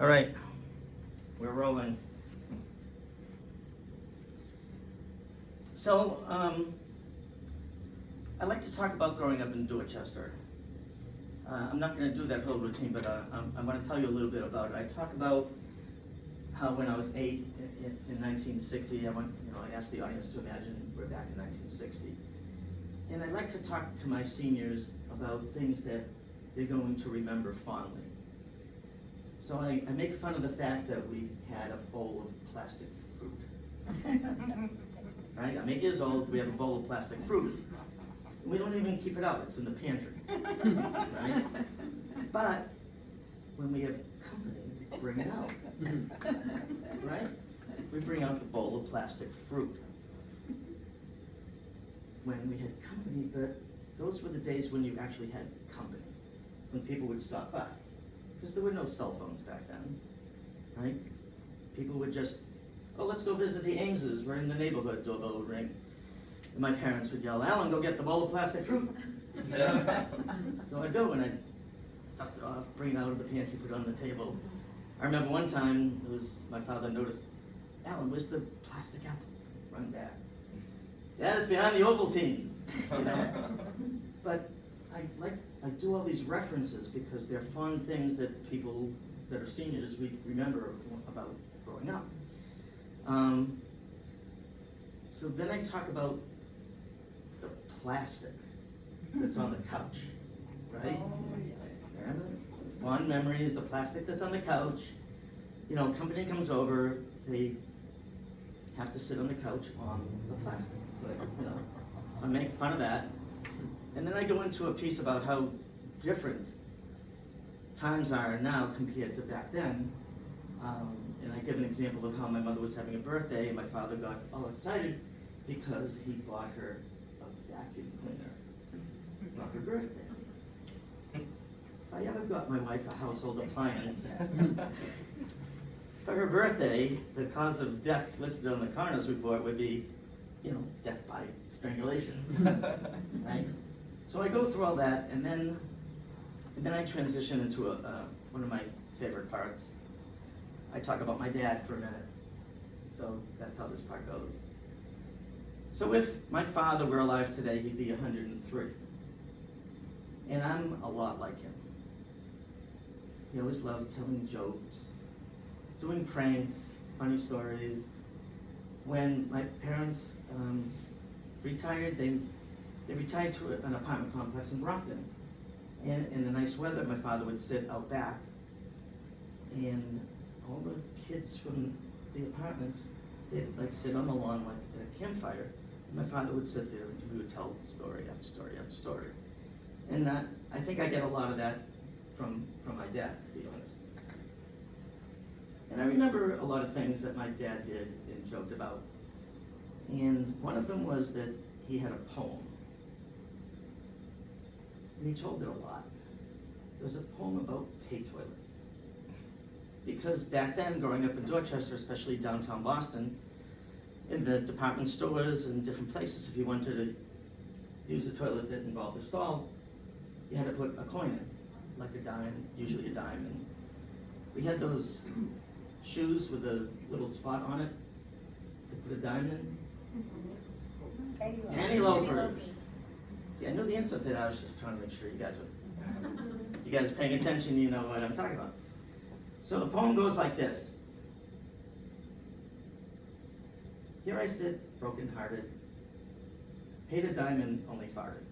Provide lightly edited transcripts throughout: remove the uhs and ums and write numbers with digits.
All right, we're rolling. So, I like to talk about growing up in Dorchester. I'm not going to do that whole routine, but I want to tell you a little bit about it. I talk about how when I was 8 in 1960, I asked the audience to imagine we're back in 1960. And I like to talk to my seniors about things that they're going to remember fondly. So I make fun of the fact that we had a bowl of plastic fruit. Right? I'm 8 years old, we have a bowl of plastic fruit. We don't even keep it out, it's in the pantry. Right? But when we have company, we bring it out. Right? We bring out the bowl of plastic fruit. When we had company, but those were the days when you actually had company, when people would stop by. Because there were no cell phones back then, right? People would just, oh, let's go visit the Ameses, we're in the neighborhood, doorbell would ring. And my parents would yell, Alan, go get the bowl of plastic fruit. So I'd go and I'd dust it off, bring it out of the pantry, put it on the table. I remember one time, my father noticed, Alan, where's the plastic apple? Run back. Dad, it's behind the Ovaltine. You know? But I do all these references because they're fun things that people that are seniors we remember about growing up. So then I talk about the plastic that's on the couch, right? Oh, yes. Fond memories, the plastic that's on the couch. You know, company comes over, they have to sit on the couch on the plastic. So I make fun of that. And then I go into a piece about how different times are now compared to back then. And I give an example of how my mother was having a birthday and my father got all excited because he bought her a vacuum cleaner for her birthday. If I ever got my wife a household appliance for her birthday, the cause of death listed on the coroner's report would be, death by strangulation, right? So I go through all that, and then I transition into one of my favorite parts. I talk about my dad for a minute. So that's how this part goes. So if my father were alive today, he'd be 103. And I'm a lot like him. He always loved telling jokes, doing pranks, funny stories. When my parents retired, they retired to an apartment complex in Brockton. And in the nice weather, my father would sit out back, and all the kids from the apartments, they'd sit on the lawn at a campfire. And my father would sit there and we would tell story after story after story. And I think I get a lot of that from my dad, to be honest. And I remember a lot of things that my dad did and joked about. And one of them was that he had a poem. And he told it a lot. It was a poem about pay toilets. Because back then, growing up in Dorchester, especially downtown Boston, in the department stores and different places, if you wanted to use a toilet that involved a stall, you had to put a coin in, like a dime, usually a dime. And we had those shoes with a little spot on it to put a dime in. Penny loafers. See, I know the answer to that. I was just trying to make sure you guys are paying attention. You know what I'm talking about. So the poem goes like this. Here I sit, broken-hearted, paid a dime and only farted.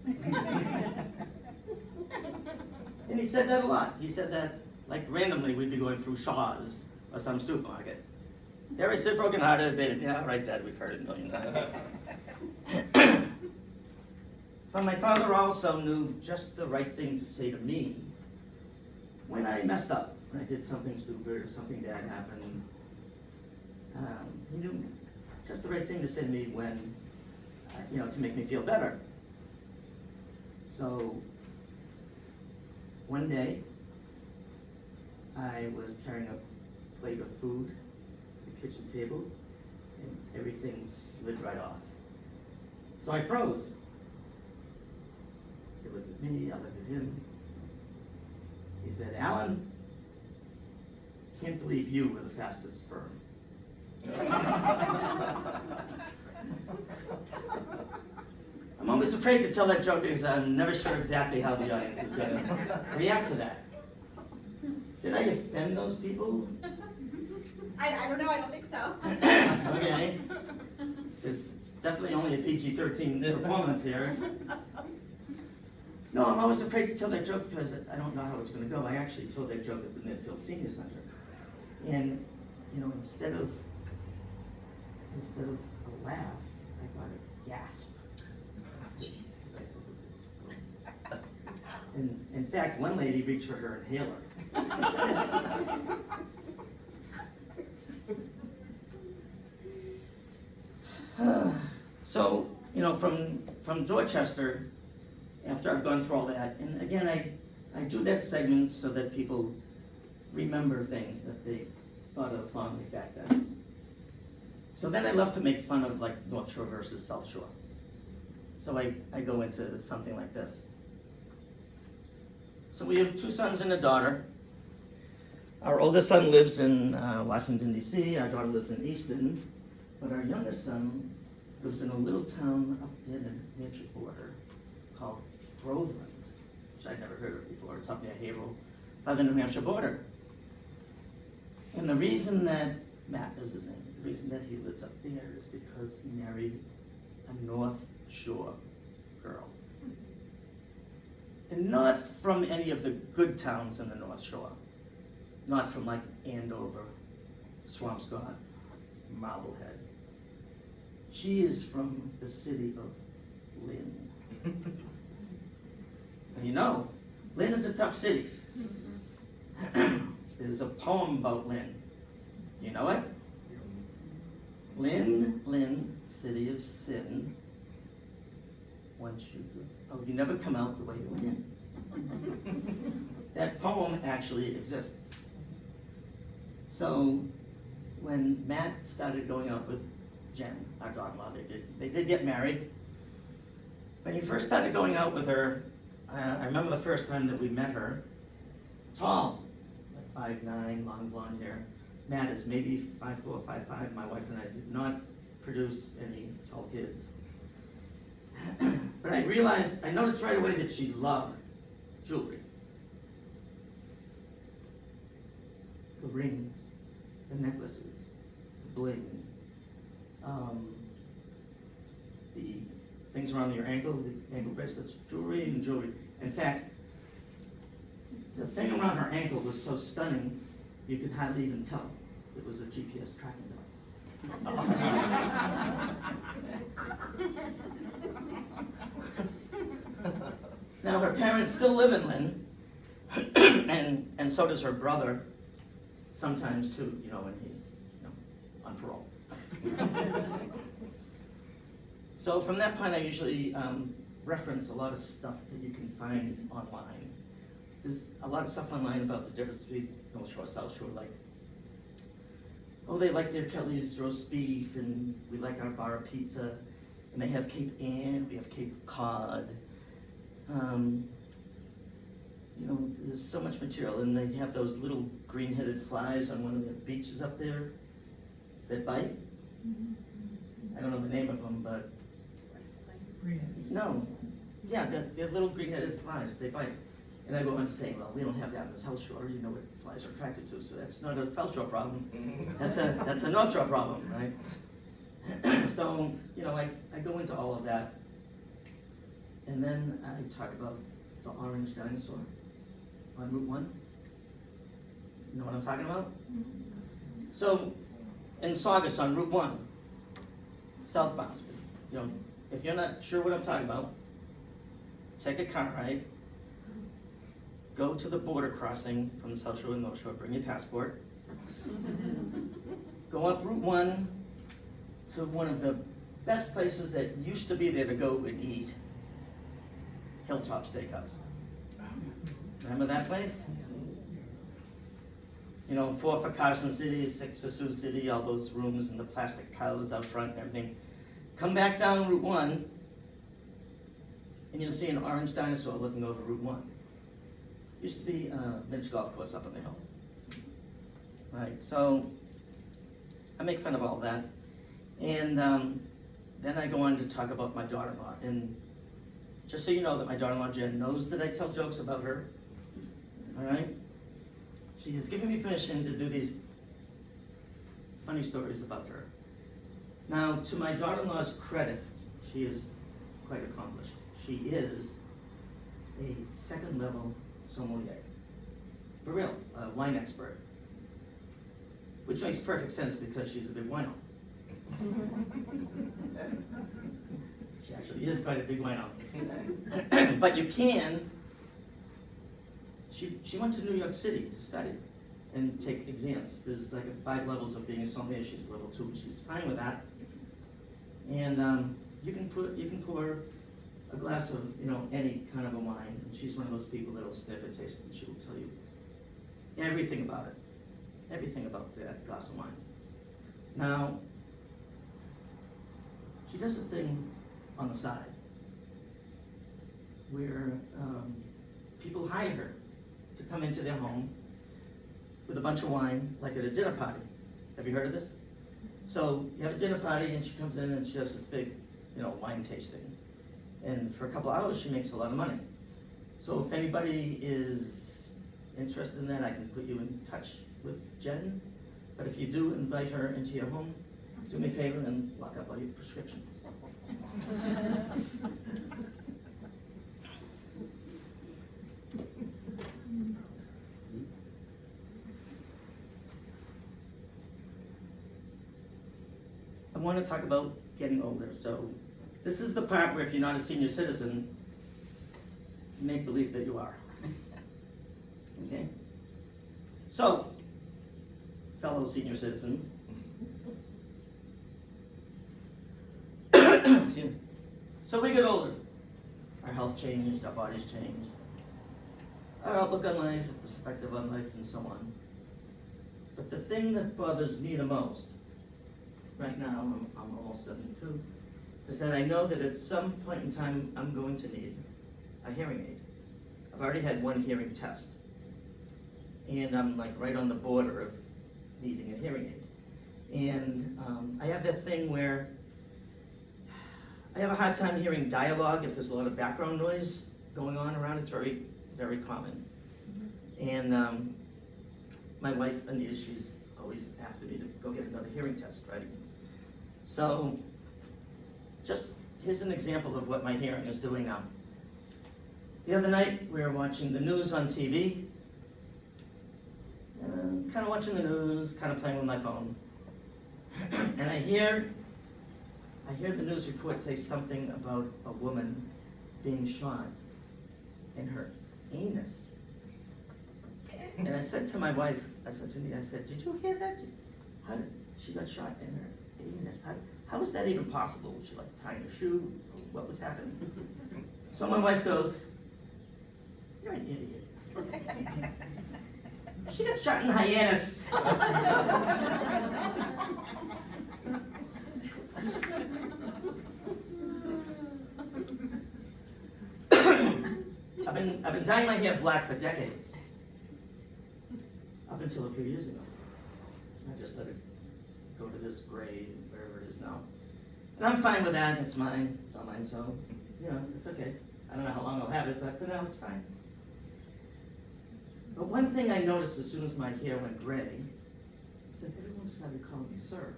And he said that a lot. He said that randomly we'd be going through Shaw's or some supermarket. Here I sit, broken-hearted, paid yeah, right, Dad, we've heard it a million times. But my father also knew just the right thing to say to me when I messed up, when I did something stupid or something bad happened. He knew just the right thing to say to me when, to make me feel better. So one day, I was carrying a plate of food to the kitchen table, and everything slid right off. So I froze. He looked at me, I looked at him. He said, Alan, can't believe you were the fastest sperm. I'm always afraid to tell that joke because I'm never sure exactly how the audience is going to react to that. Did I offend those people? I don't know, I don't think so. Okay. It's definitely only a PG-13 performance here. No, I'm always afraid to tell that joke because I don't know how it's going to go. I actually told that joke at the Midfield Senior Center. And, instead of a laugh, I got a gasp. And in fact, one lady reached for her inhaler. So, from Dorchester, after I've gone through all that, and again, I do that segment so that people remember things that they thought of fondly back then. So then I love to make fun of like North Shore versus South Shore. So I go into something like this. So we have 2 sons and a daughter. Our oldest son lives in Washington, D.C. Our daughter lives in Easton. But our youngest son lives in a little town up near the New Hampshire border called Groveland, which I'd never heard of before. It's up near Haverhill by the New Hampshire border. And the reason that, Matt is his name, the reason that he lives up there is because he married a North Shore girl. And not from any of the good towns in the North Shore. Not from like Andover, Swampscott, Marblehead. She is from the city of Lynn. And Lynn is a tough city. There's a poem about Lynn. Do you know it? Lynn, Lynn, city of sin. Once you never come out the way you went in. That poem actually exists. So when Matt started going out with Jen, our daughter-in-law, they did get married. When he first started going out with her, I remember the first time that we met her, tall, like 5'9", long blonde hair. Matt is maybe 5'4", 5'5". My wife and I did not produce any tall kids. But I noticed right away that she loved jewelry. The rings, the necklaces, the bling, the things around your ankle, the ankle bracelets, jewelry and jewelry. In fact, the thing around her ankle was so stunning, you could hardly even tell it was a GPS tracking device. Now her parents still live in Lynn, and so does her brother, sometimes too, when he's on parole. So from that point, I usually reference a lot of stuff that you can find online. There's a lot of stuff online about the difference between North Shore, South Shore, like, oh, they like their Kelly's roast beef, and we like our bar pizza, and they have Cape Ann, we have Cape Cod. There's so much material, and they have those little green-headed flies on one of the beaches up there that bite. I don't know the name of them, but no, yeah, they're little green-headed flies. They bite, and I go on to say, well, we don't have that in the South Shore. You know what flies are attracted to, so that's not a South Shore problem. That's a North Shore problem, right? So I go into all of that, and then I talk about the orange dinosaur on Route 1. You know what I'm talking about? So in Saugus on Route 1, southbound, if you're not sure what I'm talking about, take a car ride, go to the border crossing from the South Shore and North Shore, bring your passport, go up Route 1 to one of the best places that used to be there to go and eat, Hilltop Steakhouse. Remember that place? 4 for Carson City, 6 for Sioux City, all those rooms and the plastic cows out front and everything. Come back down Route 1, and you'll see an orange dinosaur looking over Route 1. Used to be a miniature golf course up on the hill. Right, so I make fun of all that. And then I go on to talk about my daughter-in-law. And just so you know that my daughter-in-law Jen knows that I tell jokes about her. All right? She has given me permission to do these funny stories about her. Now, to my daughter-in-law's credit, she is quite accomplished. She is a second-level sommelier. For real, a wine expert. Which makes perfect sense because she's a big wino. She actually is quite a big wino. But you can, she went to New York City to study and take exams. There's like 5 levels of being a sommelier. She's level 2, and she's fine with that. And you can pour a glass of, any kind of a wine, and she's one of those people that'll sniff it, taste it, and she will tell you everything about it. Everything about that glass of wine. Now, she does this thing on the side where people hire her to come into their home with a bunch of wine, like at a dinner party. Have you heard of this? So you have a dinner party and she comes in and she does this big, wine tasting. And for a couple hours she makes a lot of money. So if anybody is interested in that, I can put you in touch with Jen. But if you do invite her into your home, do me a favor and lock up all your prescriptions. I want to talk about getting older. So this is the part where if you're not a senior citizen, make believe that you are. Okay? So, fellow senior citizens, so we get older. Our health changed, our bodies changed, our outlook on life, perspective on life, and so on. But the thing that bothers me the most, right now, I'm almost 72, is that I know that at some point in time I'm going to need a hearing aid. I've already had one hearing test, and I'm like right on the border of needing a hearing aid. And I have that thing where I have a hard time hearing dialogue if there's a lot of background noise going on around. It's very, very common. And my wife, Anita, she's always after me to go get another hearing test, right? So just here's an example of what my hearing is doing now. The other night we were watching the news on TV. And I'm kind of watching the news, kind of playing with my phone. And I hear the news report say something about a woman being shot in her anus. And I said to my wife, I said, did you hear that? How did she got shot in her anus? How was that even possible? Was she like tying a shoe? What was happening? So my wife goes, "You're an idiot. She got shot in the anus." I've been dyeing my hair black for decades. Up until a few years ago. I just let it go to this gray, wherever it is now. And I'm fine with that. It's mine. It's all mine, so, it's okay. I don't know how long I'll have it, but for now, it's fine. But one thing I noticed as soon as my hair went gray is that everyone started calling me sir.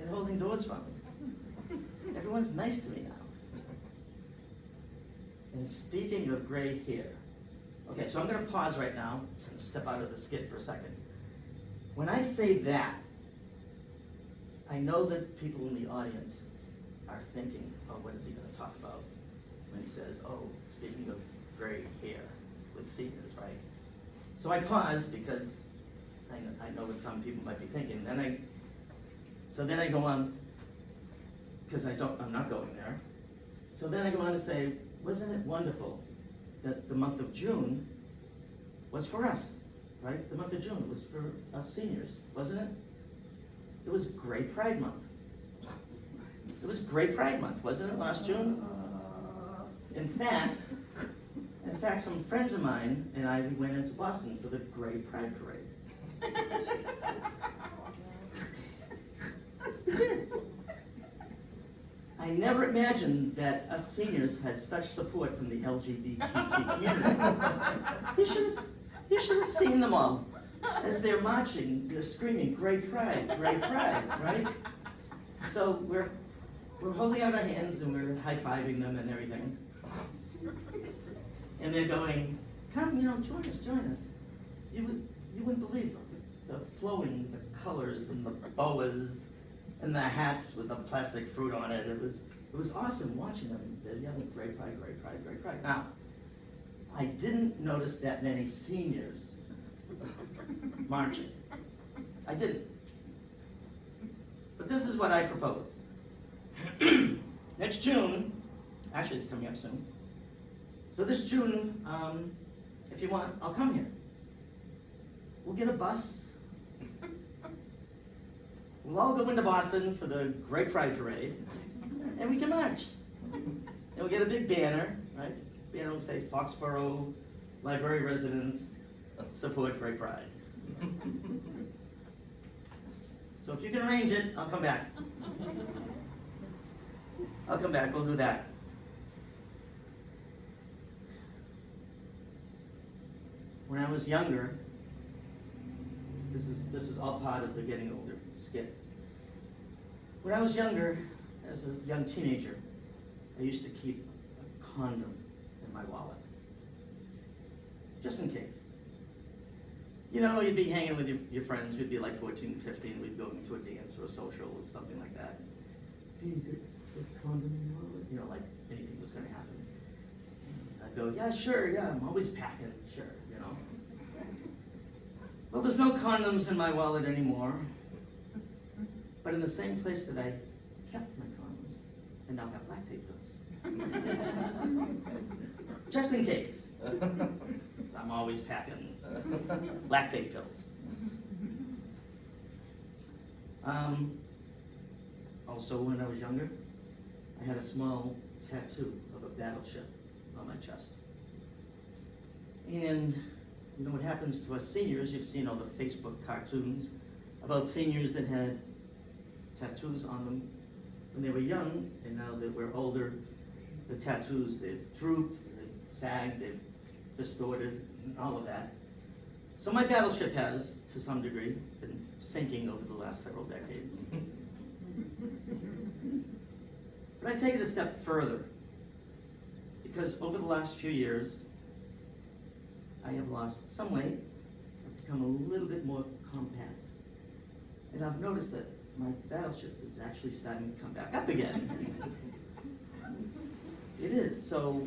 And holding doors for me. Everyone's nice to me now. And speaking of gray hair, okay, so I'm going to pause right now and step out of the skit for a second. When I say that, I know that people in the audience are thinking, oh, what's he going to talk about when he says, oh, speaking of gray hair with seniors, right? So I pause because I know what some people might be thinking. So then I go on, because I'm not going there. So then I go on to say, wasn't it wonderful that the month of June was for us, right? The month of June was for us seniors, wasn't it? It was Great Pride Month. It was Great Pride Month, wasn't it, last June? In fact, In fact, some friends of mine and I, we went into Boston for the Gray Pride Parade. We did. I never imagined that us seniors had such support from the LGBT community. You should have seen them all. As they're marching, they're screaming, Gray Pride, right? So we're holding out our hands and we're high-fiving them and everything. And they're going, come, join us. You wouldn't believe the flowing, the colors and the boas and the hats with the plastic fruit on it. It was awesome watching them. They're yelling, Gray Pride. Now, I didn't notice that many seniors marching. I didn't. But this is what I propose. Next June, actually it's coming up soon. So this June, if you want, I'll come here. We'll get a bus. We'll all go into Boston for the Great Pride Parade, and we can march. And we'll get a big banner, right? Banner will say Foxboro Library Residents support Great Pride. So if you can arrange it, I'll come back. We'll do that. When I was younger, this is all part of the getting older skit. When I was younger, as a young teenager, I used to keep a condom in my wallet, just in case. You'd be hanging with your friends, we'd be like 14, 15, we'd go to a dance or a social or something like that. Hey, you got a condom in your wallet? Like anything was gonna happen. I'd go, yeah, sure, yeah, I'm always packing, sure. Well, there's no condoms in my wallet anymore, but in the same place that I kept my condoms, I now have lactate pills. Just in case. So I'm always packing lactate pills. Also, when I was younger, I had a small tattoo of a battleship on my chest. And what happens to us seniors, you've seen all the Facebook cartoons about seniors that had tattoos on them when they were young, and now that we're older, the tattoos, they've drooped, they've sagged, they've distorted, and all of that. So my battleship has, to some degree, been sinking over the last several decades. But I take it a step further, because over the last few years, I have lost some weight, I've become a little bit more compact, and I've noticed that my battleship is actually starting to come back up again. It is. So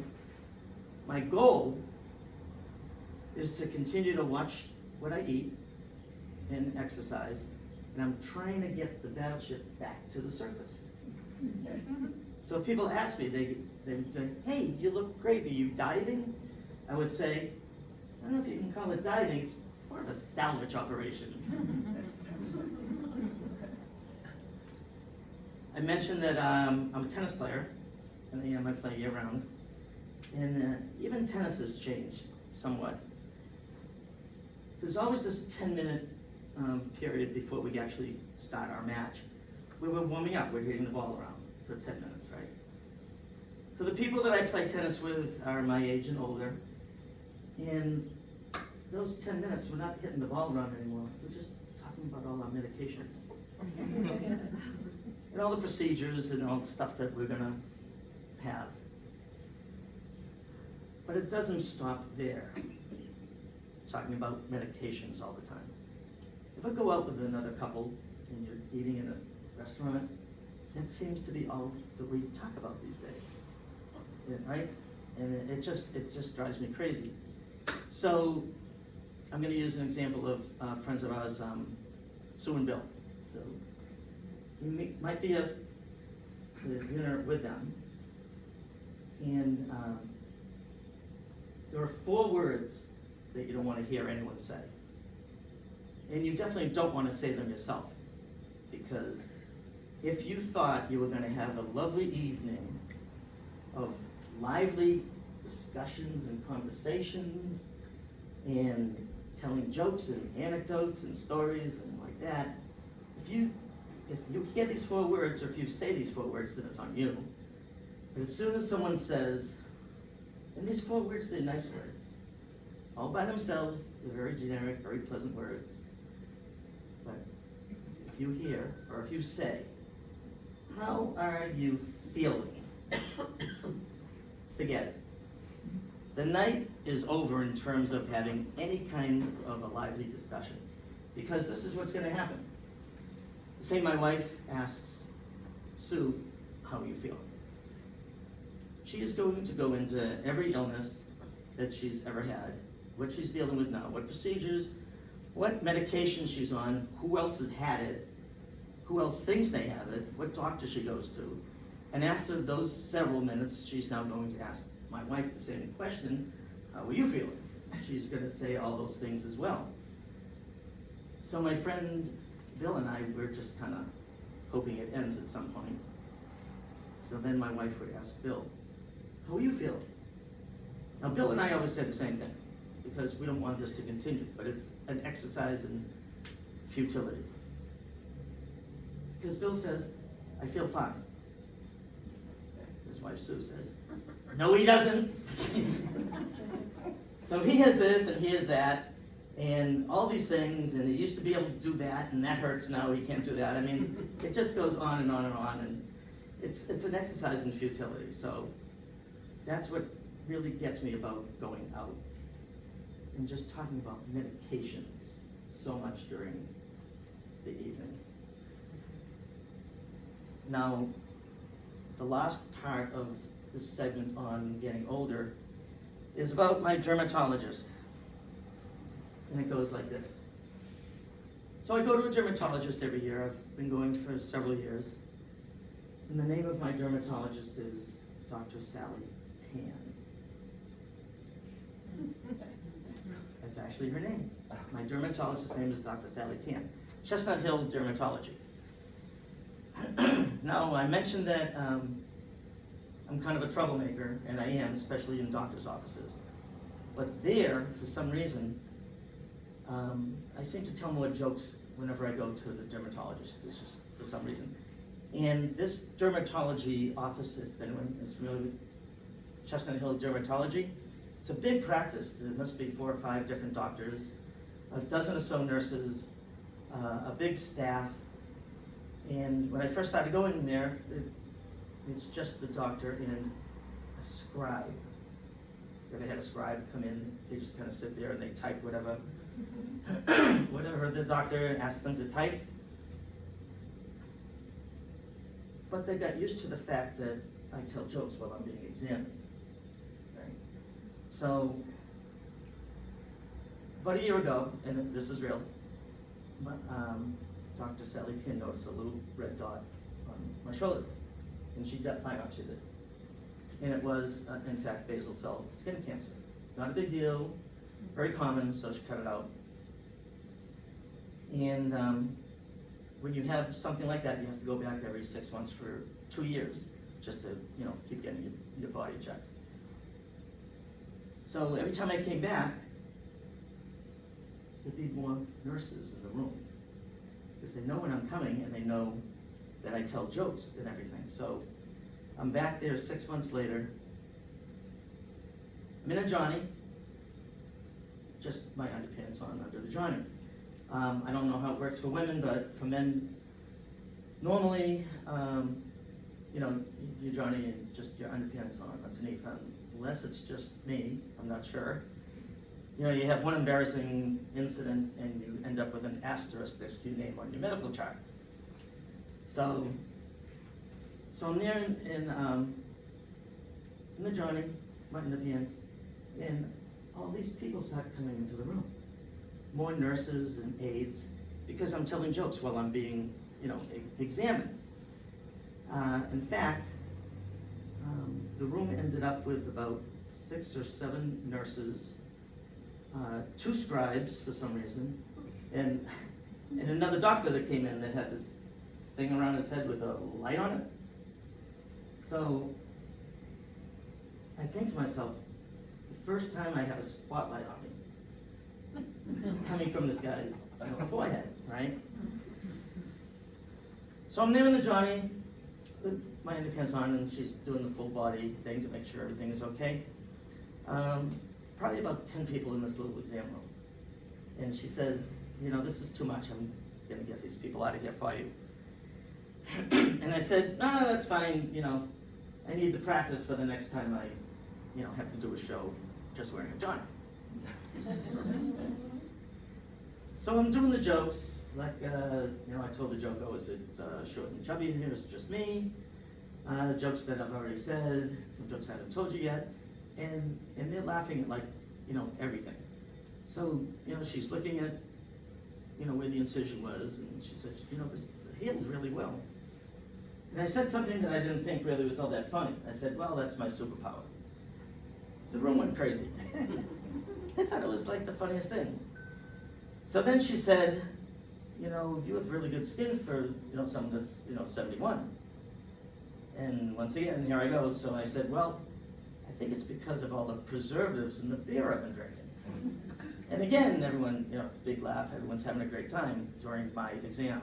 my goal is to continue to watch what I eat and exercise, and I'm trying to get the battleship back to the surface. So if people ask me, they would say, hey, you look great, are you dieting? I would say, I don't know if you can call it dieting, it's more of a salvage operation. I mentioned that I'm a tennis player, and I play year-round, and even tennis has changed somewhat. There's always this 10-minute period before we actually start our match, where we're warming up, we're hitting the ball around for 10 minutes, right? So the people that I play tennis with are my age and older, and those 10 minutes, we're not hitting the ball around anymore, we're just talking about all our medications. And all the procedures and all the stuff that we're gonna have. But it doesn't stop there, talking about medications all the time. If I go out with another couple and you're eating in a restaurant, that seems to be all that we talk about these days, yeah, right? And it just drives me crazy. So I'm gonna use an example of friends of ours, Sue and Bill. So we might be at dinner with them, and there are 4 words that you don't want to hear anyone say. And you definitely don't want to say them yourself, because if you thought you were going to have a lovely evening of lively discussions and conversations and telling jokes and anecdotes and stories and like that. If you hear these 4 words, or if you say these 4 words, then it's on you. But as soon as someone says, and these 4 words, they're nice words. All by themselves, they're very generic, very pleasant words. But if you hear, or if you say, how are you feeling? Forget it. The night is over in terms of having any kind of a lively discussion, because this is what's going to happen. Say my wife asks Sue, how are you feeling? She is going to go into every illness that she's ever had, what she's dealing with now, what procedures, what medication she's on, who else has had it, who else thinks they have it, what doctor she goes to. And after those several minutes, she's now going to ask my wife the same question, how are you feeling? She's going to say all those things as well. So my friend Bill and I, we're just kind of hoping it ends at some point. So then my wife would ask Bill, how are you feeling? Now Bill and I always say the same thing, because we don't want this to continue, but it's an exercise in futility. Because Bill says, I feel fine. His wife Sue says, no he doesn't. So he has this and he has that, and all these things, and he used to be able to do that, and that hurts now, he can't do that. I mean, it just goes on and on and on, and it's an exercise in futility. So that's what really gets me about going out and just talking about medications so much during the evening. Now, the last part of this segment on getting older is about my dermatologist. And it goes like this. So I go to a dermatologist every year. I've been going for several years. And the name of my dermatologist is Dr. Sally Tan. That's actually her name. My dermatologist's name is Dr. Sally Tan. Chestnut Hill Dermatology. Now, I mentioned that I'm kind of a troublemaker, and I am, especially in doctor's offices. But there, for some reason, I seem to tell more jokes whenever I go to the dermatologist. It's just for some reason. And this dermatology office, if anyone is familiar with Chestnut Hill Dermatology, it's a big practice. There must be 4 or 5 different doctors, a dozen or so nurses, a big staff. And when I first started going there, it's just the doctor and a scribe. They had a scribe come in, they just kind of sit there and they type whatever the doctor asked them to type. But they got used to the fact that I tell jokes while I'm being examined. Right? So, about a year ago, and this is real, but, Dr. Sally Tan noticed a little red dot on my shoulder, and she biopsied it. And it was, in fact, basal cell skin cancer. Not a big deal, very common, so she cut it out. And when you have something like that, you have to go back every 6 months for 2 years, just to, keep getting your body checked. So every time I came back, there'd be more nurses in the room, because they know when I'm coming and they know that I tell jokes and everything. So I'm back there 6 months later. I'm in a Johnny, just my underpants on under the Johnny. I don't know how it works for women, but for men, normally, your Johnny and just your underpants on underneath, unless it's just me, I'm not sure. You have one embarrassing incident and you end up with an asterisk next to your name on your medical chart. So I'm there in the Johnny, my underpants, and all these people start coming into the room. More nurses and aides, because I'm telling jokes while I'm being, examined. In fact, the room ended up with about 6 or 7 nurses, 2 scribes for some reason, and another doctor that came in that had this thing around his head with a light on it. So I think to myself, first time I have a spotlight on me. It's coming from this guy's forehead, right? So I'm there in the Johnny, with my underpants on, and she's doing the full body thing to make sure everything is okay. Probably about 10 people in this little exam room. And she says, this is too much. I'm gonna get these people out of here for you. And I said, no, that's fine. I need the practice for the next time I, have to do a show just wearing a Johnny. So I'm doing the jokes, like, I told the joke, oh, is it short and chubby in here? Is it just me? Jokes that I've already said, some jokes I haven't told you yet, and they're laughing at, like, everything. So, she's looking at, where the incision was, and she said, this healed really well. And I said something that I didn't think really was all that funny. I said, well, that's my superpower. The room went crazy. They thought it was like the funniest thing. So then she said, you have really good skin for, someone that's, 71. And once again, here I go. So I said, well, I think it's because of all the preservatives in the beer I've been drinking. And again, everyone, big laugh, everyone's having a great time during my exam.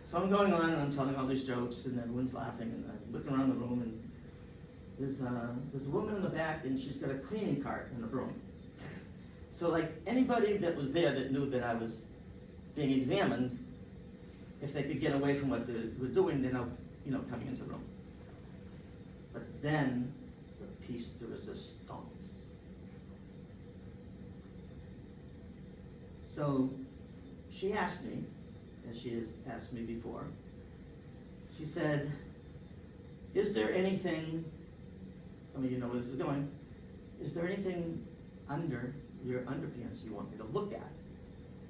So I'm going on and I'm telling all these jokes and everyone's laughing, and I'm looking around the room, and there's a woman in the back, and she's got a cleaning cart and a broom. So like anybody that was there that knew that I was being examined, if they could get away from what they were doing, they're now, coming into the room. But then the piece de resistance. So she asked me, as she has asked me before, she said, is there anything, some of you know where this is going, is there anything under your underpants you want me to look at?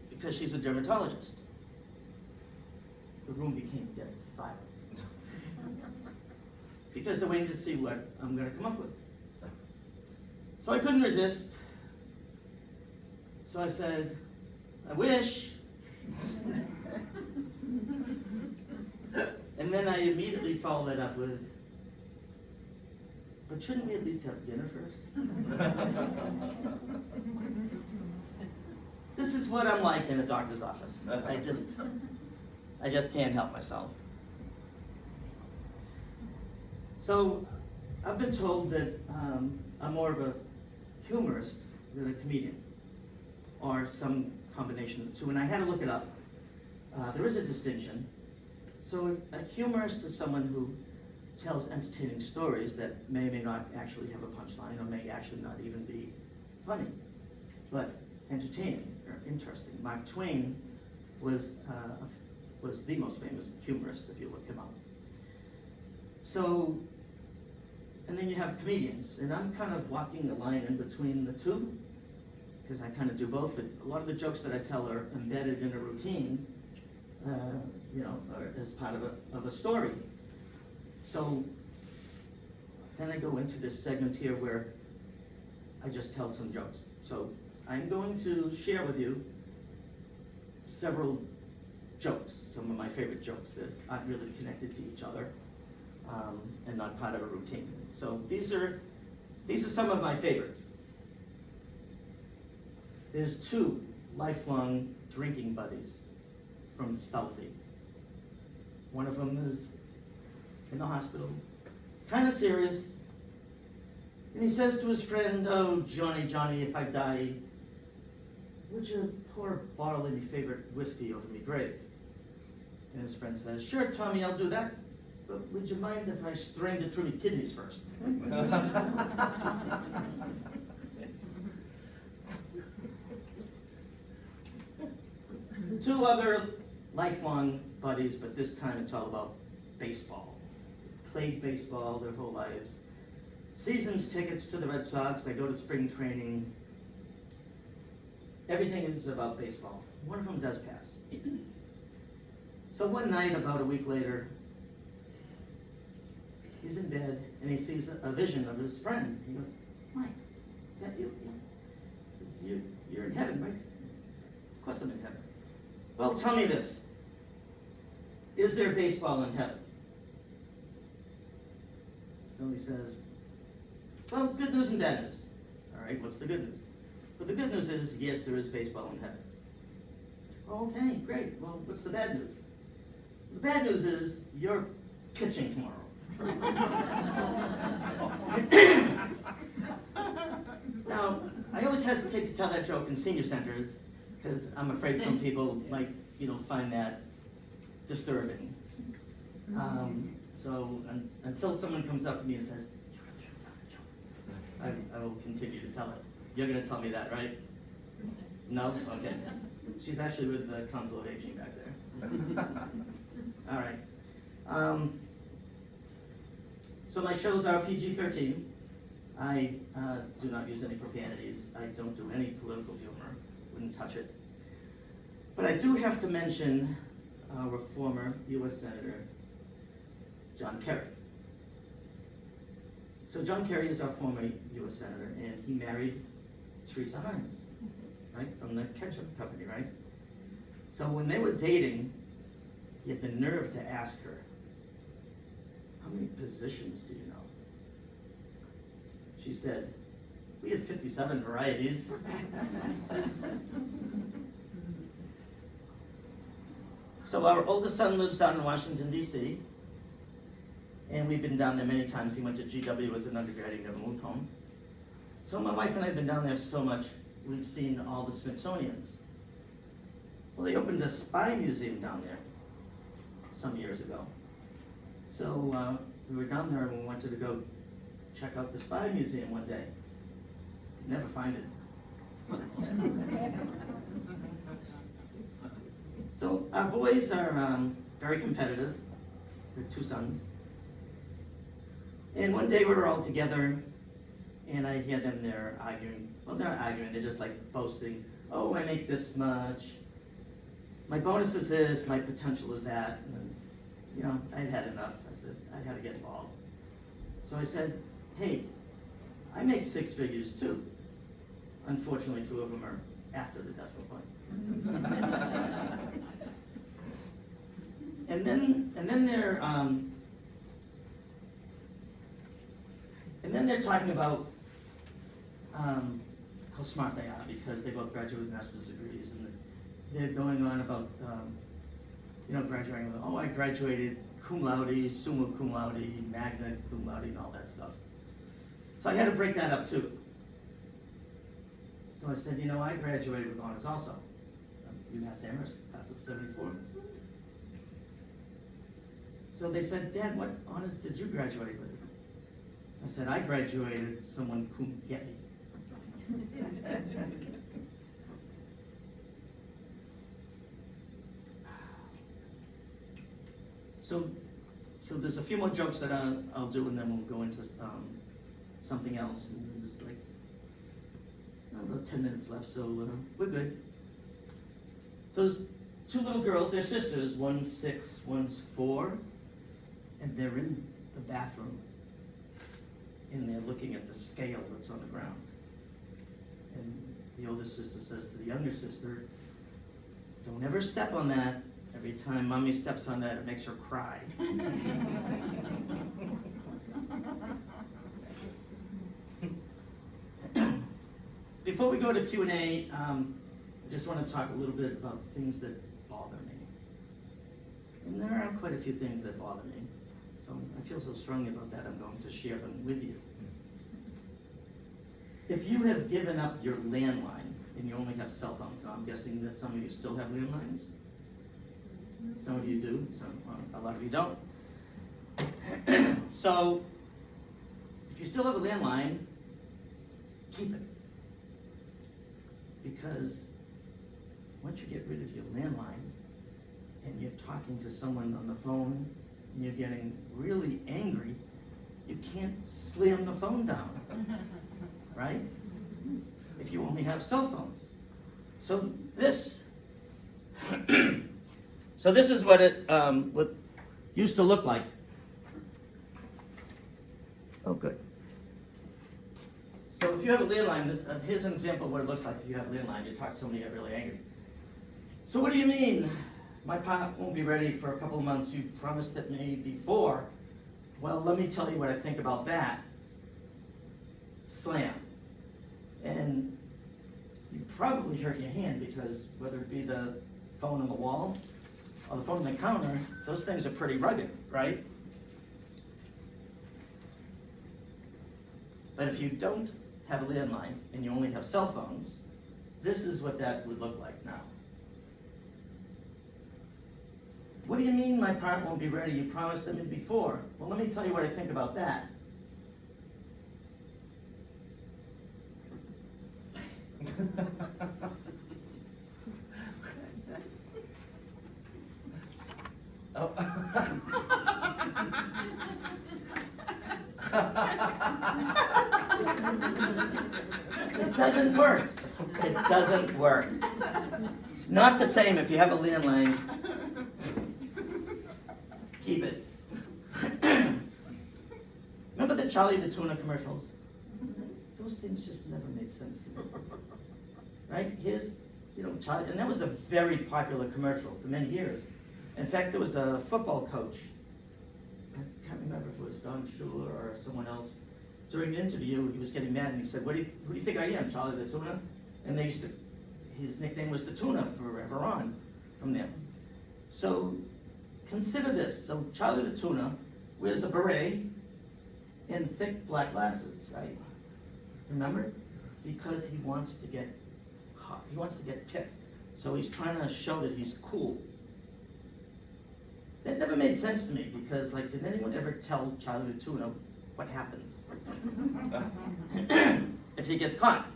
Because she's a dermatologist. The room became dead silent. Because they're waiting to see what I'm going to come up with. So I couldn't resist. So I said, I wish. And then I immediately followed that up with, but shouldn't we at least have dinner first? This is what I'm like in a doctor's office. I just can't help myself. So I've been told that I'm more of a humorist than a comedian, or some combination of the two, and I had to look it up. There is a distinction. So a humorist is someone who tells entertaining stories that may or may not actually have a punchline, or may actually not even be funny, but entertaining or interesting. Mark Twain was the most famous humorist if you look him up. So, and then you have comedians, and I'm kind of walking the line in between the two, because I kind of do both. A lot of the jokes that I tell are embedded in a routine, or as part of a story. So then I go into this segment here where I just tell some jokes. So I'm going to share with you several jokes, some of my favorite jokes that aren't really connected to each other, and not part of a routine. So these are some of my favorites. There's two lifelong drinking buddies from Southie. One of them is in the hospital, kind of serious, and he says to his friend, oh, Johnny, if I die, would you pour a bottle of your favorite whiskey over me grave? And his friend says, sure, Tommy, I'll do that, but would you mind if I strained it through your kidneys first? Two other lifelong buddies, but this time it's all about baseball. Played baseball their whole lives. Seasons tickets to the Red Sox, they go to spring training. Everything is about baseball. One of them does pass. So one night, about a week later, he's in bed and he sees a vision of his friend. He goes, Mike, is that you? Yeah. He says, you're in heaven, right? Of course I'm in heaven. Well, tell me this. Is there baseball in heaven? So he says, Well, good news and bad news. All right, what's the good news? But the good news is, yes, there is baseball in heaven. Okay, great. Well, what's the bad news? The bad news is you're pitching tomorrow. Now, I always hesitate to tell that joke in senior centers because I'm afraid some people might, find that disturbing. So until someone comes up to me and says, "You're going to tell that joke," I will continue to tell it. You're going to tell me that, right? No? Okay. She's actually with the Council of Aging back there. All right. So my shows are PG-13. I do not use any profanities. I don't do any political humor. Wouldn't touch it. But I do have to mention our former U.S. Senator, John Kerry. So John Kerry is our former U.S. Senator, and he married Teresa Hines, right, from the ketchup company, right? So when they were dating, he had the nerve to ask her, "How many positions do you know?" She said, "We have 57 varieties." So our oldest son lives down in Washington, D.C., and we've been down there many times. He went to GW as an undergrad, he never moved home. So my wife and I have been down there so much, we've seen all the Smithsonians. Well, they opened a spy museum down there some years ago. So we were down there and we wanted to go check out the spy museum one day. Could never find it. So our boys are very competitive. We have 2 sons. And one day we were all together and I hear them there arguing. Well, they're not arguing, they're just like boasting. "Oh, I make this much. My bonus is this, my potential is that." And, I'd had enough. I said, I had to get involved. So I said, "Hey, I make 6 figures too." Unfortunately, 2 of them are after the decimal point. And then they're talking about how smart they are because they both graduated with master's degrees, and they're going on about graduating with, "Oh, I graduated cum laude, summa cum laude, magna cum laude," and all that stuff. So I had to break that up too. So I said, I graduated with honors also. UMass Amherst, class of 74. So they said, "Dad, what honors did you graduate with?" I said, "I graduated someone cum get me." So there's a few more jokes that I'll do, and then we'll go into something else. And there's like about 10 minutes left, so we're good. So there's 2 little girls, they're sisters. One's 6, one's 4, and they're in the bathroom, and they're looking at the scale that's on the ground. And the older sister says to the younger sister, "Don't ever step on that. Every time Mommy steps on that, it makes her cry." Before we go to Q&A, I just want to talk a little bit about things that bother me. And there are quite a few things that bother me. So I feel so strongly about that, I'm going to share them with you. If you have given up your landline and you only have cell phones, now I'm guessing that some of you still have landlines. Some of you do, a lot of you don't. So, if you still have a landline, keep it. Because once you get rid of your landline and you're talking to someone on the phone and you're getting really angry, you can't slam the phone down, right? If you only have cell phones. So this is what it what used to look like. Oh, good. So if you have a landline, here's an example of what it looks like if you have a landline. You talk to somebody, you get really angry. "So what do you mean? My pot won't be ready for a couple of months. You promised it me before." "Well, let me tell you what I think about that." slam. And you probably hurt your hand because whether it be the phone on the wall or the phone on the counter, those things are pretty rugged, right? But if you don't have a landline and you only have cell phones, this is what that would look like now. What do you mean my part won't be ready? You promised them it before. Well, let me tell you what I think about that. Oh. It doesn't work. It doesn't work. It's not the same if you have a landline. Keep it. Remember the Charlie the Tuna commercials? Those things just never made sense to me. Right? Here's, Charlie, and that was a very popular commercial for many years. In fact, there was a football coach, I can't remember if it was Don Shula or someone else. During the interview, he was getting mad and he said, who do you think I am, Charlie the Tuna? And his nickname was the Tuna forever on from there. So consider this. So Charlie the Tuna wears a beret and thick black glasses, right? Remember? Because he wants to get caught. He wants to get picked. So he's trying to show that he's cool. That never made sense to me because, did anyone ever tell Charlie the Tuna what happens if he gets caught?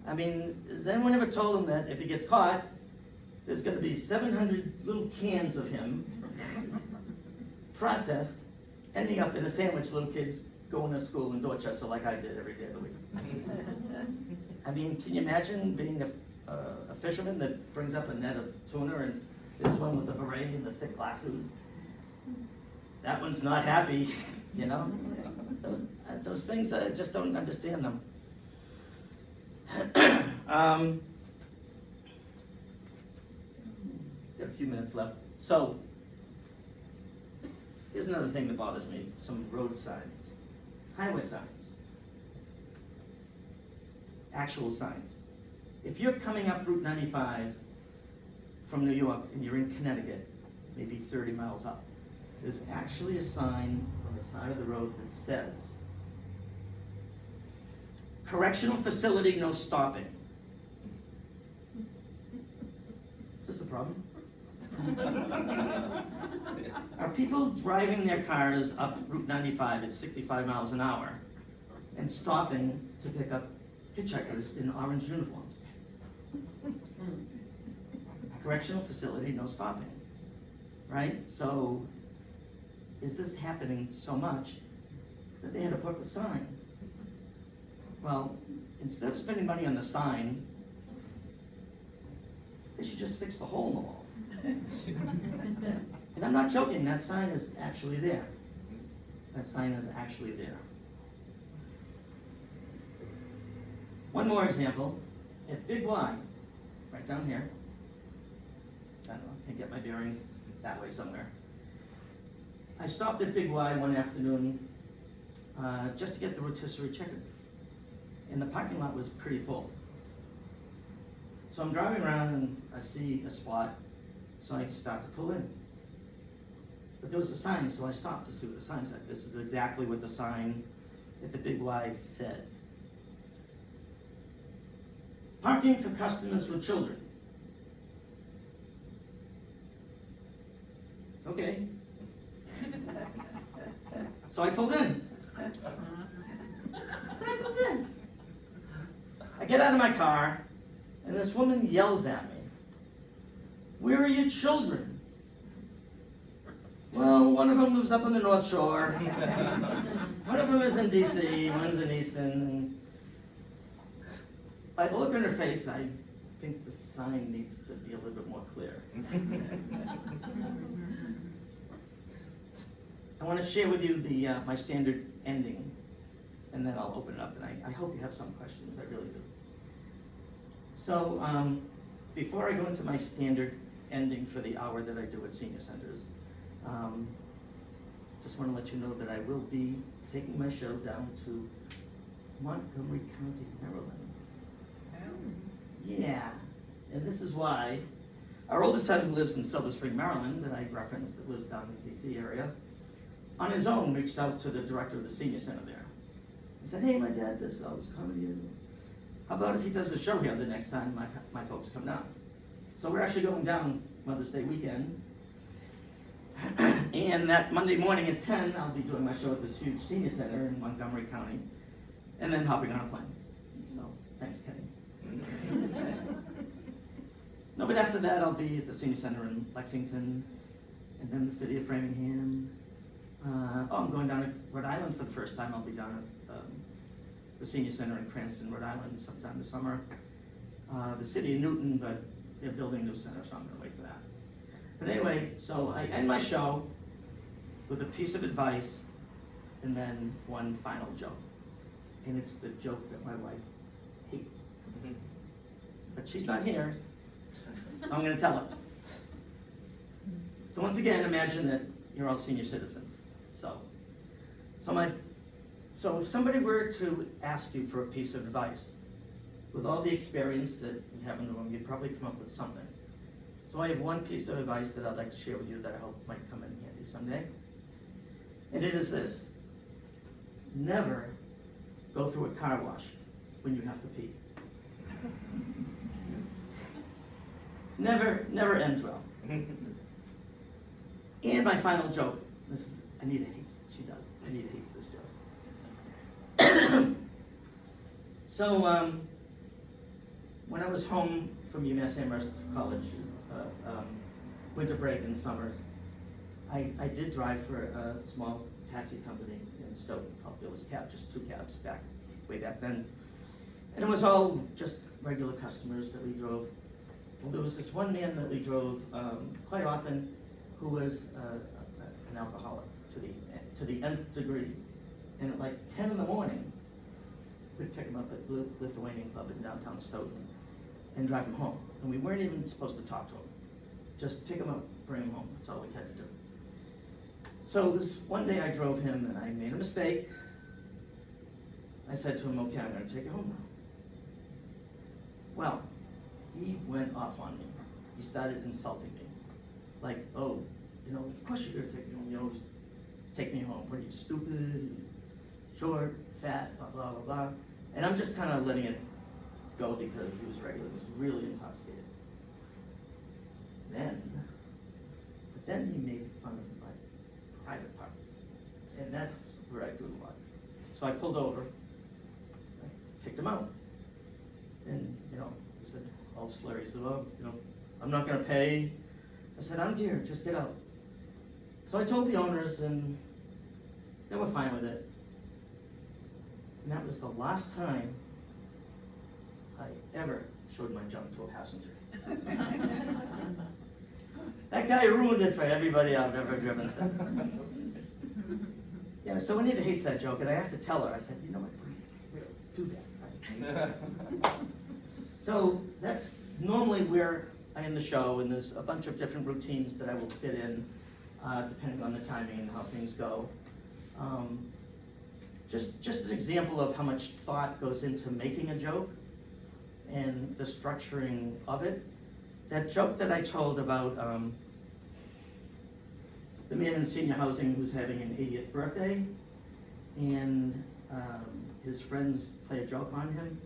I mean, has anyone ever told him that if he gets caught, there's going to be 700 little cans of him processed, ending up in a sandwich little kids going to school in Dorchester like I did every day of the week? I mean, can you imagine being a fisherman that brings up a net of tuna and this one with the beret and the thick glasses? That one's not happy, Those things, I just don't understand them. Got a few minutes left. So, here's another thing that bothers me, some road signs, highway signs, actual signs. If you're coming up Route 95 from New York and you're in Connecticut, maybe 30 miles up, there's actually a sign on the side of the road that says, correctional facility, no stopping. Is this a problem? Are people driving their cars up Route 95 at 65 miles an hour and stopping to pick up hitchhikers in orange uniforms? Correctional facility, no stopping. Right? So, is this happening so much that they had to put up a sign? Well, instead of spending money on the sign, they should just fix the hole in the wall. And I'm not joking, that sign is actually there. That sign is actually there. One more example, at Big Y, right down here. I don't know, can't get my bearings, it's that way somewhere. I stopped at Big Y one afternoon just to get the rotisserie chicken. And the parking lot was pretty full. So I'm driving around and I see a spot, so I start to pull in. But there was a sign, so I stopped to see what the sign said. This is exactly what the sign at the Big Y said. Parking for customers with children. Okay. So I pulled in. I get out of my car, and this woman yells at me, "Where are your children?" Well, one of them lives up on the North Shore. One of them is in DC, one's in Easton. By the look on her face, I think the sign needs to be a little bit more clear. I want to share with you my standard ending, and then I'll open it up, and I hope you have some questions, I really do. So, before I go into my standard ending for the hour that I do at senior centers, just want to let you know that I will be taking my show down to Montgomery County, Maryland. Yeah, and this is why our oldest son, who lives in Silver Spring, Maryland, that I referenced, that lives down in the DC area, on his own reached out to the director of the senior center there. He said, hey, my dad does all this comedy. How about if he does a show here the next time my folks come down? So we're actually going down Mother's Day weekend. And that Monday morning at 10, I'll be doing my show at this huge senior center in Montgomery County, and then hopping on a plane. So, thanks, Kenny. No, but after that, I'll be at the senior center in Lexington, and then the city of Framingham. I'm going down to Rhode Island for the first time. I'll be down at the senior center in Cranston, Rhode Island, sometime this summer. The city of Newton, but they're building a new center, so I'm going to wait for that. But anyway, so I end my show with a piece of advice and then one final joke. And it's the joke that my wife hates. But she's not here, so I'm going to tell her. So once again, imagine that you're all senior citizens. So if somebody were to ask you for a piece of advice, with all the experience that you have in the room, you'd probably come up with something. So I have one piece of advice that I'd like to share with you that I hope might come in handy someday. And it is this: never go through a car wash when you have to pee. Never ends well. And my final joke. Anita hates this. She does. Anita hates this joke. So when I was home from UMass Amherst College's winter break in summers, I did drive for a small taxi company in Stoughton called Billy's Cab, just 2 cabs way back then. And it was all just regular customers that we drove. Well, there was this one man that we drove quite often who was an alcoholic to the nth degree. And at like 10 in the morning, we'd pick him up at Lithuanian Club in downtown Stoughton and drive him home. And we weren't even supposed to talk to him. Just pick him up, bring him home. That's all we had to do. So this one day I drove him and I made a mistake. I said to him, okay, I'm going to take you home now. Well, he went off on me. He started insulting me. Like, oh, of course you're going to take me home. You always take me home. What are you, stupid, short, fat, blah, blah, blah, blah. And I'm just kind of letting it go because he was regular. He was really intoxicated. But then he made fun of my private parts. And that's where I drew the line. So I pulled over, I kicked him out. And, he said, all slurry, he said, well, I'm not going to pay. I said, I'm here, just get out. So I told the owners, and they were fine with it. And that was the last time I ever showed my junk to a passenger. That guy ruined it for everybody I've ever driven since. Yeah, so Anita hates that joke, and I have to tell her. I said, you know what, do that. Right? So that's normally where I end the show, and there's a bunch of different routines that I will fit in, depending on the timing and how things go. Just an example of how much thought goes into making a joke and the structuring of it. That joke that I told about the man in senior housing who's having an 80th birthday, and his friends play a joke on him,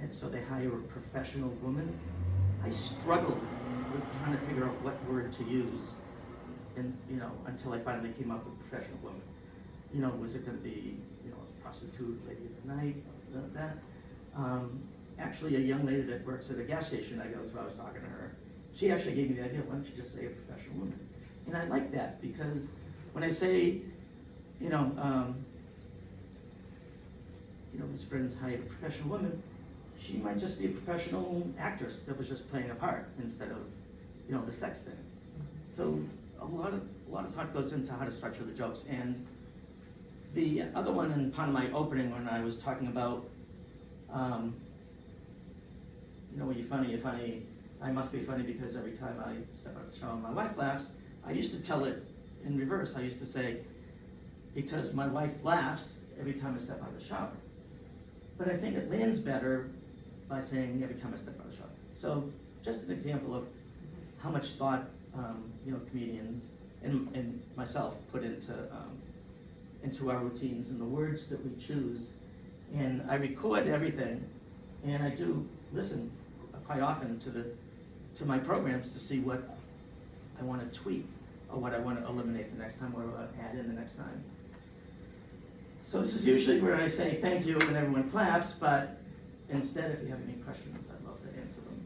and so they hire a professional woman. I struggled with trying to figure out what word to use, and until I finally came up with professional woman. Was it going to be a prostitute, lady of the night, that? Actually, a young lady that works at a gas station I go to, I was talking to her. She actually gave me the idea, why don't you just say a professional woman? And I like that because when I say, his friends hired a professional woman, she might just be a professional actress that was just playing a part instead of, the sex thing. So a lot of thought goes into how to structure the jokes. And the other one in part of my opening when I was talking about, when you're funny, I must be funny because every time I step out of the shower my wife laughs. I used to tell it in reverse. I used to say, because my wife laughs every time I step out of the shower. but I think it lands better by saying every time I step out of the shop. So just an example of how much thought, comedians and myself put into our routines and the words that we choose. And I record everything, and I do listen quite often to my programs to see what I want to tweak or what I want to eliminate the next time or add in the next time. So this is usually where I say thank you and everyone claps, but instead, if you have any questions, I'd love to answer them.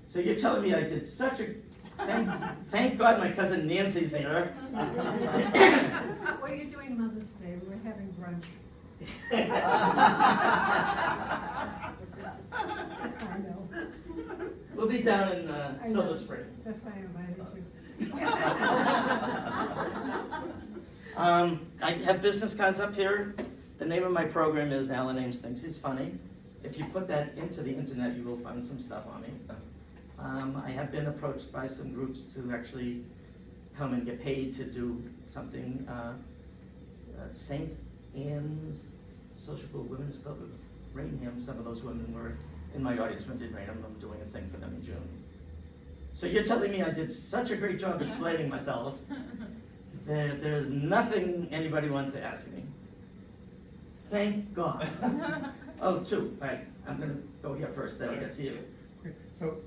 So you're telling me I did such a, thank God my cousin Nancy's here. What are you doing Mother's Day? We're having brunch. I know. We'll be down in Silver Spring. That's why I invited you. I have business cards up here. The name of my program is Alan Ames Thinks He's Funny. If you put that into the internet, you will find some stuff on me. I have been approached by some groups to actually come and get paid to do something. St. Anne's Sociable Women's Club of Rainham, some of those women were in my audience when I did Rainham. I'm doing a thing for them in June. So you're telling me I did such a great job explaining myself. There's nothing anybody wants to ask me. Thank God. Oh, two, all right, I'm gonna go here first, then I'll get to you. Okay, so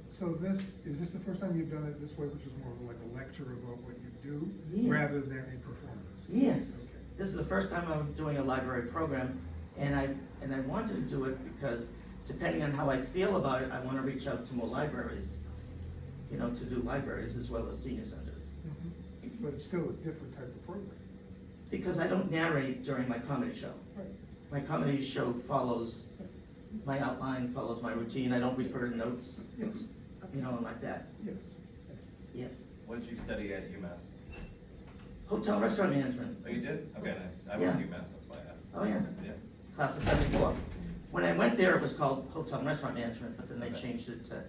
is this the first time you've done it this way, which is more of like a lecture about what you do, Yes. rather than a performance? Yes, Okay. this is the first time I'm doing a library program, and I wanted to do it because depending on how I feel about it, I want to reach out to more libraries, to do libraries as well as senior centers. Mhm. But it's still a different type of program. Because I don't narrate during my comedy show. Right. My comedy show follows my outline, follows my routine. I don't refer to notes, Yes. like that. Yes. Yes. What did you study at UMass? Hotel restaurant management. Oh, you did? Okay, nice. I went to UMass, that's why I asked. Oh, yeah. Yeah. Class of '74. When I went there, it was called hotel and restaurant management, but then they Okay. changed it to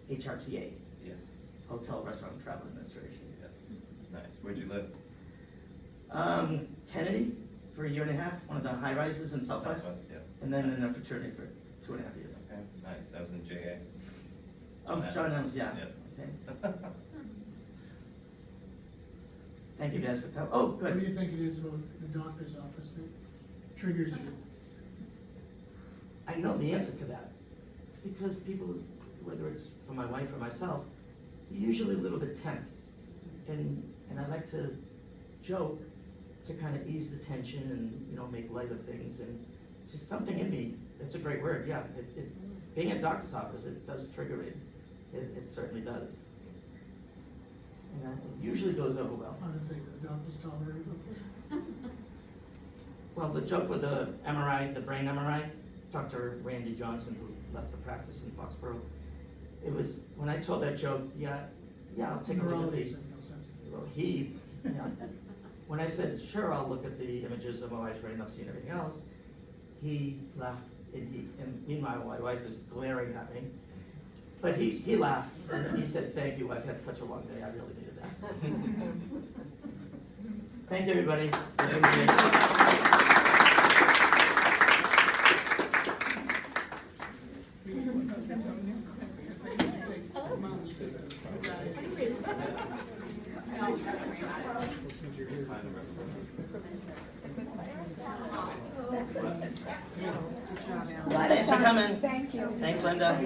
HRTA, Yes. Hotel Restaurant and Travel Administration. Yes. Nice. Where'd you live? Kennedy for a year and a half, one of the high rises in Southwest, Yeah. and then in a fraternity for 2.5 years. Okay, nice. I was in JA. Oh, John Ames, yeah. Yep. Okay. Thank you guys for coming. Oh, What do good. you think it is about the doctor's office that triggers you? I know the answer to that. Because people, whether it's for my wife or myself, usually a little bit tense. And I like to joke to kind of ease the tension and, make light of things. And just something in me, it's a great word, yeah. Being at a doctor's office, it does trigger me. It certainly does. And it usually goes over well. I was gonna say, the doctor's tolerate it, okay? Well, the joke with the MRI, the brain MRI, Dr. Randy Johnson, who left the practice in Foxboro, it was, when I told that joke, yeah, I'll take a look at Neurologist the, said no sense. well, when I said, sure, I'll look at the images of my wife's brain, I've seen everything else, he laughed, and meanwhile, my wife is glaring at me. But he laughed, and he said, thank you, I've had such a long day, I really needed that. Thank you, everybody. Thanks for coming. Thank you. Thanks, Linda.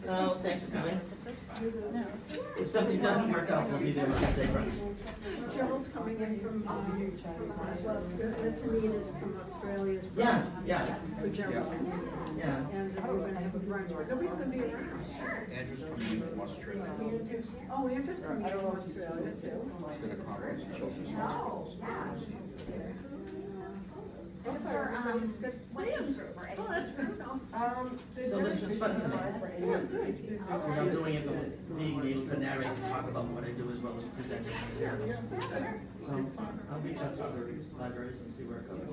No, thanks for coming. If something doesn't work out, we'll be there Tuesday brunch. Cheryl's coming in from, it's Anita's from Australia's. Yeah. So Cheryl's coming in. Yeah. And we're gonna have a brunch, but nobody's gonna be around. Andrew's coming in from Australia. Oh, Andrew's coming in from Australia too. He's got a conference in children's Oh, hospitals. It's for, Williams Group, right? Oh, that's good. So this was fun for me. I'm doing it, with being able to narrate and talk about what I do as well as presenting examples. So I'll reach out to other libraries and see where it goes.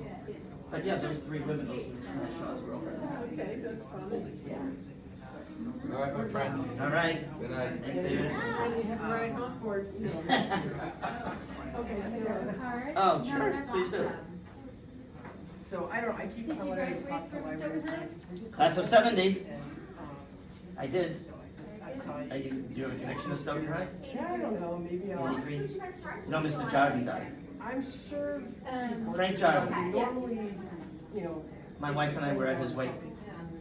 But yeah, those three women, those are my girlfriends. Okay, that's fun. Yeah. All right, my friend. All right. Good night. Thanks, David. And you have a ride home or, Okay, Card? Oh, No, sure, that's please do. awesome. So I keep Did you telling her to graduate talk to from library Stoke High? friends. We just- Class of 70. And, I did. so I saw Do you have a connection to Stoughton High? Yeah, I don't know, maybe I'll, 83? No, Mr. Jarden died. I'm sure she's working. Frank Jarden. on it. Normally, you know. My wife and I were at his wake.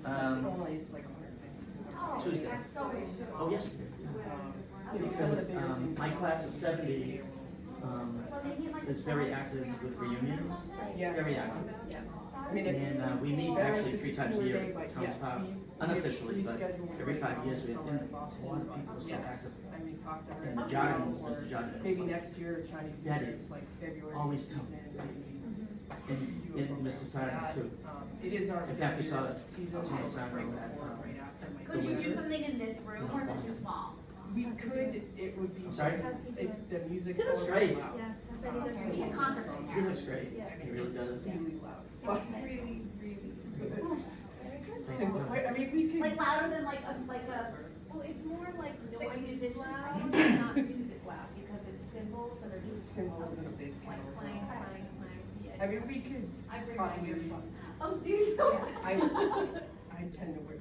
Normally it's like $150. Tuesday. That's so cool. Oh, yes. You know, some of the Because bigger things my like class of 70 is very active with reunions. Yeah. Very active. I mean, And we meet actually 3 times a year at Town's Park, unofficially, but every 5 years we have, and a lot of people are so Yes, active. I mean, talk to her. And the Jardins, Mr. Jardin is Maybe like- next year, Chinese New That Year is is like February. always come. And Mr. Simon too. It is our. In fact, we saw it Season, on so Simon right at, before, right after my. Could you do something in this room or is it too small? We could, it would be. I'm sorry? How's he doing? The music. He looks floor great. loud. Yeah, but he's a pretty concerts in He here. looks great. He really does. Really loud. That's But nice. really, really good. Very good. Simple, I mean, we could. Like louder than like a, Well, it's more like Six noise musicians. loud, not music loud, because it's cymbals that are just Cymbals and a big like kettle. clang, clang, clang. Yeah. I mean, we could I bring my probably, earphones. oh, do you? I tend to wear